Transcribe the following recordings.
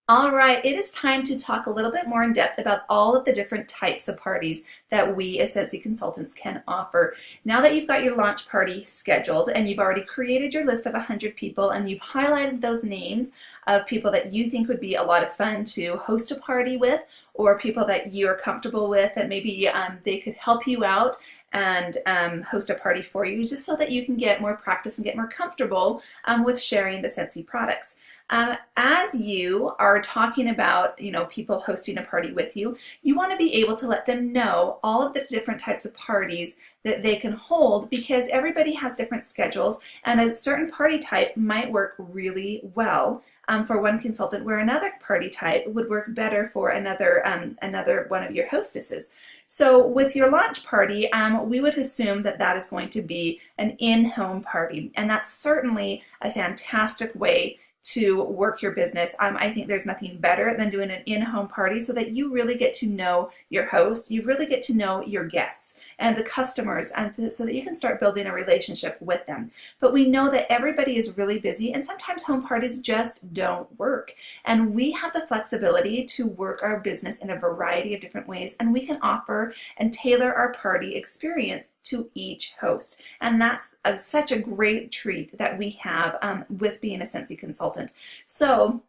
All right, it is time to talk a little bit more in depth about all of the different types of parties that we as Scentsy consultants can offer. Now that you've got your launch party scheduled and you've already created your list of 100 people and you've highlighted those names of people that you think would be a lot of fun to host a party with, or people that you're comfortable with that maybe they could help you out and host a party for you, just so that you can get more practice and get more comfortable with sharing the Scentsy products. As you are talking about, people hosting a party with you, you want to be able to let them know all of the different types of parties that they can hold, because everybody has different schedules and a certain party type might work really well for one consultant, where another party type would work better for another one of your hostesses. So with your launch party, we would assume that that is going to be an in-home party, and that's certainly a fantastic way to work your business. I think there's nothing better than doing an in-home party so that you really get to know your host, you really get to know your guests and the customers, and so that you can start building a relationship with them. But we know that everybody is really busy and sometimes home parties just don't work. And we have the flexibility to work our business in a variety of different ways, and we can offer and tailor our party experience to each host. And that's such a great treat that we have with being a Scentsy consultant. So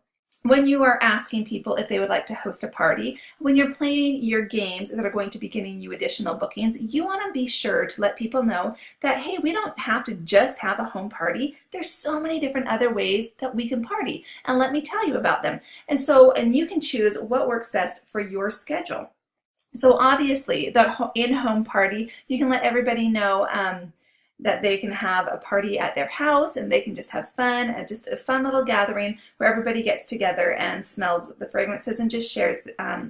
when you are asking people if they would like to host a party, when you're playing your games that are going to be getting you additional bookings, you want to be sure to let people know that, hey, we don't have to just have a home party. There's so many different other ways that we can party, and let me tell you about them. And you can choose what works best for your schedule. So obviously, the in-home party, you can let everybody know that they can have a party at their house and they can just have fun, just a fun little gathering where everybody gets together and smells the fragrances and just shares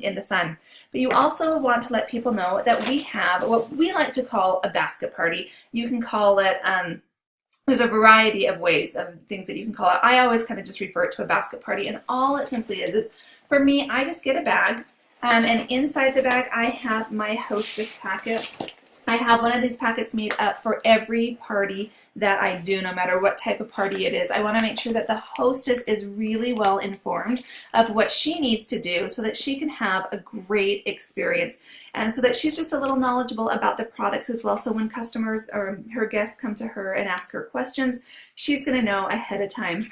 in the fun. But you also want to let people know that we have what we like to call a basket party. You can call it there's a variety of ways of things that you can call it. I always kind of just refer it to a basket party, and all it simply is for me, I just get a bag. And inside the bag, I have my hostess packet. I have one of these packets made up for every party that I do, no matter what type of party it is. I want to make sure that the hostess is really well informed of what she needs to do so that she can have a great experience, and so that she's just a little knowledgeable about the products as well. So when customers or her guests come to her and ask her questions, she's going to know ahead of time.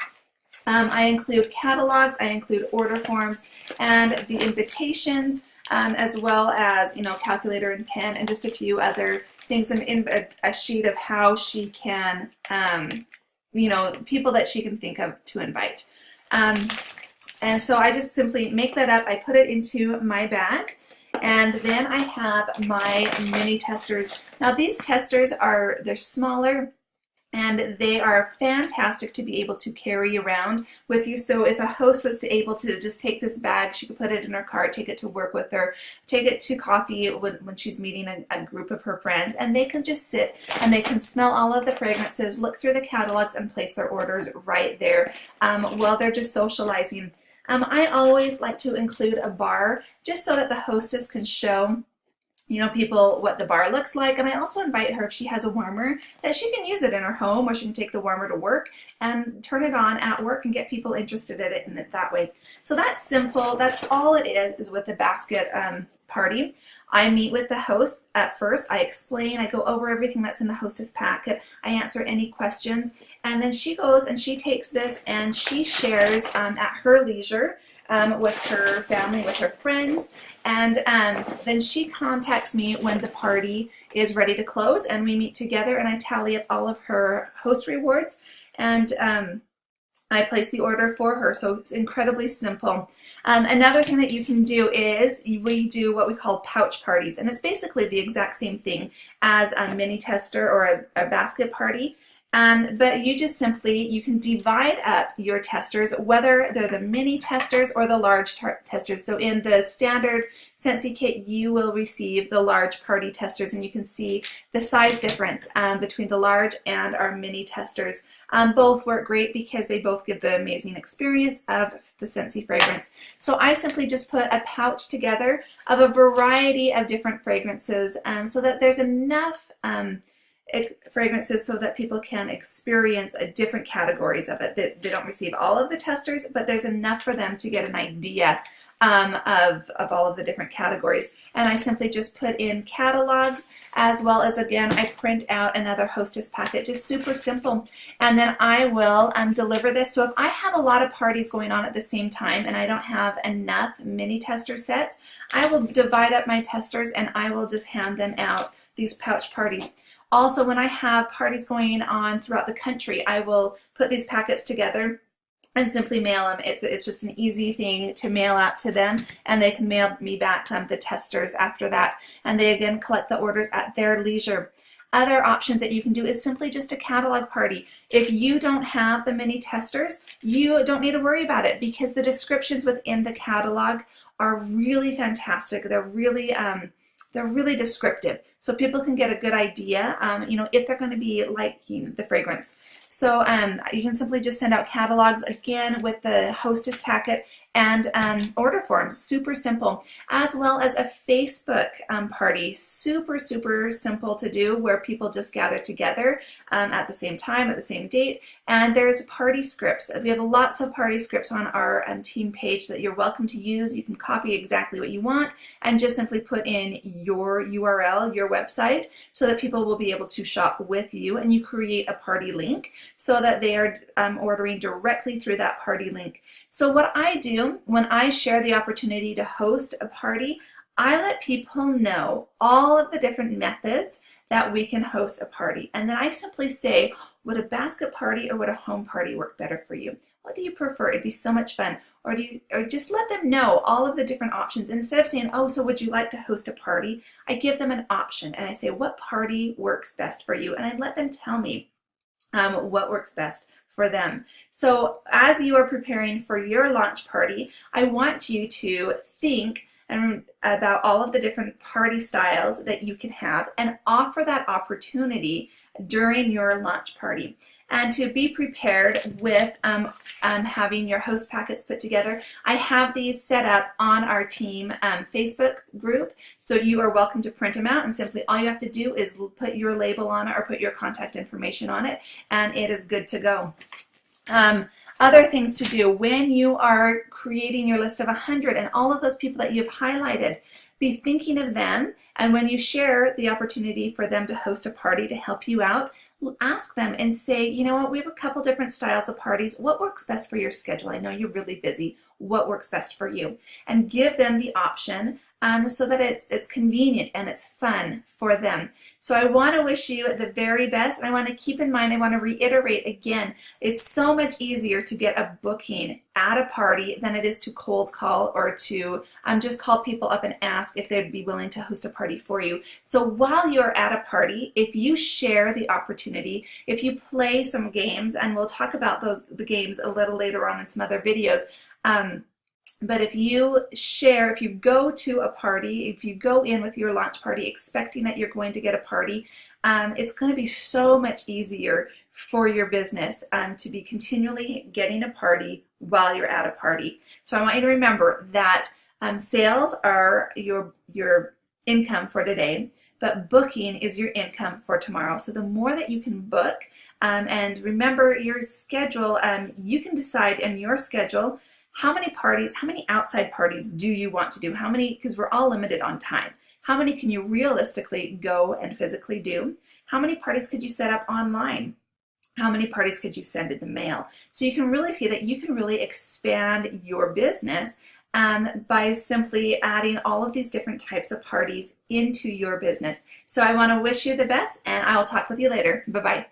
I include catalogs, I include order forms, and the invitations, as well as, calculator and pen, and just a few other things, and in a sheet of how she can, people that she can think of to invite. And so I just simply make that up. I put it into my bag, and then I have my mini testers. Now these testers they're smaller, and they are fantastic to be able to carry around with you. So if a host was able to just take this bag, she could put it in her car, take it to work with her, take it to coffee when she's meeting a group of her friends, and they can just sit and they can smell all of the fragrances, look through the catalogs, and place their orders right there while they're just socializing. I always like to include a bar just so that the hostess can show people what the bar looks like. And I also invite her, if she has a warmer, that she can use it in her home, or she can take the warmer to work and turn it on at work and get people interested in it that way. So that's simple. That's all it is with the basket party. I meet with the host at first. I explain, I go over everything that's in the hostess packet. I answer any questions, and then she goes and she takes this and she shares at her leisure with her family, with her friends, and then she contacts me when the party is ready to close, and we meet together, and I tally up all of her host rewards, and I place the order for her. So it's incredibly simple. Another thing that you can do is we do what we call pouch parties, and it's basically the exact same thing as a mini tester or a basket party. But you can divide up your testers, whether they're the mini testers or the large testers. So in the standard Scentsy kit, you will receive the large party testers, and you can see the size difference between the large and our mini testers. Both work great because they both give the amazing experience of the Scentsy fragrance. So I simply just put a pouch together of a variety of different fragrances so that there's enough fragrances so that people can experience different categories of it. They don't receive all of the testers, but there's enough for them to get an idea of all of the different categories. And I simply just put in catalogs, as well as, again, I print out another hostess packet, just super simple. And then I will deliver this. So if I have a lot of parties going on at the same time and I don't have enough mini tester sets, I will divide up my testers and I will just hand them out, these pouch parties. Also, when I have parties going on throughout the country, I will put these packets together and simply mail them. It's just an easy thing to mail out to them, and they can mail me back the testers after that. And they again collect the orders at their leisure. Other options that you can do is simply just a catalog party. If you don't have the mini testers, you don't need to worry about it, because the descriptions within the catalog are really fantastic. They're really descriptive, so people can get a good idea, if they're going to be liking the fragrance. So you can simply just send out catalogs, again, with the hostess packet and order forms. Super simple. As well as a Facebook party. Super, super simple to do, where people just gather together at the same time, at the same date. And there's party scripts. We have lots of party scripts on our team page that you're welcome to use. You can copy exactly what you want and just simply put in your URL, your website, so that people will be able to shop with you. And you create a party link so that they are ordering directly through that party link. So what I do when I share the opportunity to host a party, I let people know all of the different methods that we can host a party. And then I simply say, would a basket party or would a home party work better for you? What do you prefer? It'd be so much fun. Or just let them know all of the different options. Instead of saying, oh, so would you like to host a party? I give them an option and I say, what party works best for you? And I let them tell me what works best for them. So as you are preparing for your launch party, I want you to think about all of the different party styles that you can have and offer that opportunity during your launch party. And to be prepared with having your host packets put together, I have these set up on our team Facebook group, so you are welcome to print them out, and simply all you have to do is put your label on it or put your contact information on it, and it is good to go. Other things to do when you are creating your list of 100 and all of those people that you've highlighted, be thinking of them, and when you share the opportunity for them to host a party to help you out, ask them and say, you know what, we have a couple different styles of parties. What works best for your schedule? I know you're really busy. What works best for you? And give them the option so that it's convenient and it's fun for them. So I want to wish you the very best, and I want to keep in mind, I want to reiterate again, it's so much easier to get a booking at a party than it is to cold call or to just call people up and ask if they'd be willing to host a party for you. So while you're at a party, if you share the opportunity, if you play some games, and we'll talk about the games a little later on in some other videos, but if you share, if you go to a party, if you go in with your launch party expecting that you're going to get a party, it's going to be so much easier for your business to be continually getting a party while you're at a party. So I want you to remember that sales are your income for today, but booking is your income for tomorrow. So the more that you can book, and remember your schedule, you can decide in your schedule how many parties, how many outside parties do you want to do? How many, because we're all limited on time. How many can you realistically go and physically do? How many parties could you set up online? How many parties could you send in the mail? So you can really see that you can really expand your business by simply adding all of these different types of parties into your business. So I want to wish you the best, and I will talk with you later. Bye-bye.